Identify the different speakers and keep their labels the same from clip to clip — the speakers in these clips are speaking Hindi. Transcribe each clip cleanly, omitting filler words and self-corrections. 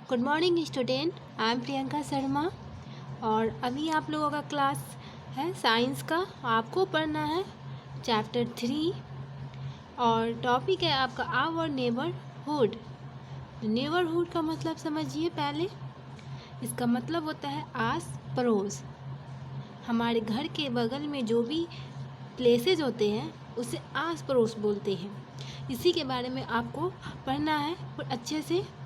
Speaker 1: Good morning student, I am Priyanka Sharma. और अभी आप लोगों का क्लास है साइंस का। आपको पढ़ना है चैप्टर 3 और टॉपिक है आपका आवर नेबरहुड। नेबरहुड का मतलब समझिए पहले। इसका मतलब होता है आस पड़ोस। हमारे घर के बगल में जो भी प्लेसेस होते हैं उसे आस पड़ोस बोलते हैं। इसी के बारे में आपको पढ़ना है और अच्छे से।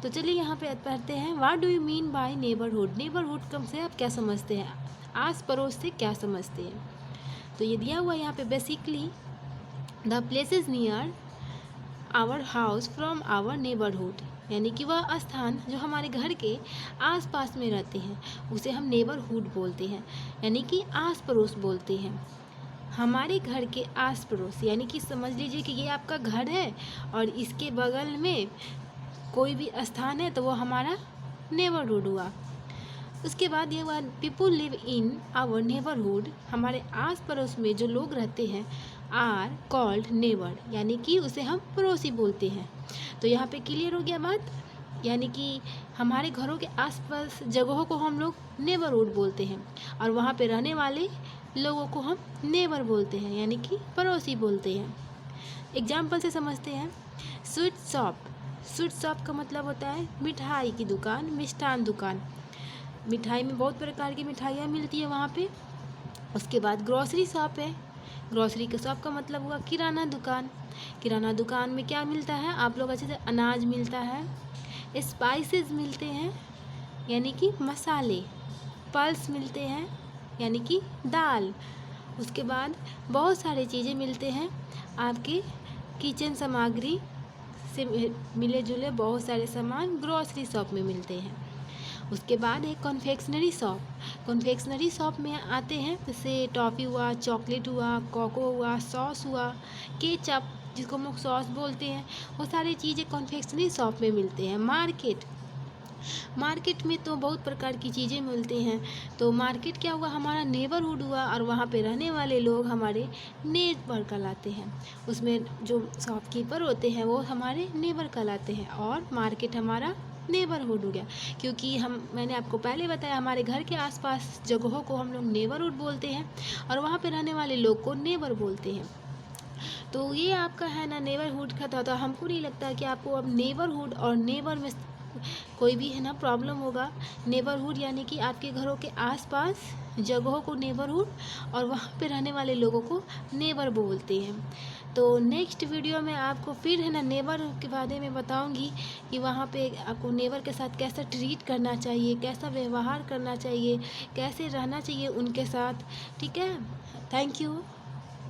Speaker 1: तो चलिए यहाँ पे पढ़ते हैं। What do you mean by neighbourhood. Neighbourhood कम से आप क्या समझते हैं, आस पड़ोस से क्या समझते हैं। तो ये दिया हुआ यहाँ पे basically the places near our house from our neighbourhood, यानी कि वह स्थान जो हमारे घर के आसपास में रहते हैं उसे हम नेबरहुड बोलते हैं, यानी कि आस पड़ोस बोलते हैं। हमारे घर के आस पड़ोस यानी कि समझ लीजिए कि ये आपका घर है और इसके बगल में कोई भी स्थान है तो वो हमारा नेबरहुड हुआ। उसके बाद ये हुआ people live in our neighbourhood. हमारे आस पड़ोस में जो लोग रहते हैं आर कॉल्ड नेबर, यानी कि उसे हम पड़ोसी बोलते हैं। तो यहाँ पे क्लियर हो गया बात, यानी कि हमारे घरों के आसपास जगहों को हम लोग नेबरहुड बोलते हैं और वहाँ पे रहने वाले लोगों को हम नेबर बोलते हैं, यानी कि पड़ोसी बोलते हैं। एग्जाम्पल से समझते हैं। Sweet shop. स्वीट शॉप का मतलब होता है मिठाई की दुकान, मिष्ठान दुकान। मिठाई में बहुत प्रकार की मिठाइयाँ मिलती है वहाँ पे। उसके बाद ग्रोसरी शॉप है। ग्रोसरी के शॉप का मतलब हुआ किराना दुकान। किराना दुकान में क्या मिलता है, आप लोग अच्छे से, अनाज मिलता है, स्पाइसेस मिलते हैं यानी कि मसाले, पल्स मिलते हैं यानी कि दाल। उसके बाद बहुत सारी चीज़ें मिलते हैं आपके किचन सामग्री से मिले जुले बहुत सारे सामान ग्रोसरी शॉप में मिलते हैं। उसके बाद है कॉन्फेक्शनरी शॉप। कॉन्फेक्शनरी शॉप में आते हैं जैसे टॉफ़ी हुआ, चॉकलेट हुआ, कोको हुआ, सॉस हुआ, केचप जिसको हम लोग सॉस बोलते हैं, वो सारी चीज़ें कॉन्फेक्शनरी शॉप में मिलते हैं। मार्केट में तो बहुत प्रकार की चीज़ें मिलती हैं। तो मार्केट क्या हुआ, हमारा नेबरहुड हुआ और वहाँ पे रहने वाले लोग हमारे नेबर कहलाते हैं। उसमें जो शॉपकीपर होते हैं वो हमारे नेबर कहलाते हैं और मार्केट हमारा नेबरहुड हो गया। क्योंकि मैंने आपको पहले बताया हमारे घर के आसपास जगहों को हम लोग नेबरहुड बोलते हैं और वहाँ पे रहने वाले लोग को नेबर बोलते हैं। तो ये आपका है ना नेबरहुड का था। तो हमको नहीं लगता कि आपको अब नेबरहुड और नेबर में कोई भी है ना प्रॉब्लम होगा। नेबरहुड यानी कि आपके घरों के आसपास जगहों को नेबरहुड और वहाँ पे रहने वाले लोगों को नेबर बोलते हैं। तो नेक्स्ट वीडियो में आपको फिर है ना नेबर के बारे में बताऊंगी कि वहाँ पे आपको नेबर के साथ कैसा ट्रीट करना चाहिए, कैसा व्यवहार करना चाहिए, कैसे रहना चाहिए उनके साथ। ठीक है, थैंक यू।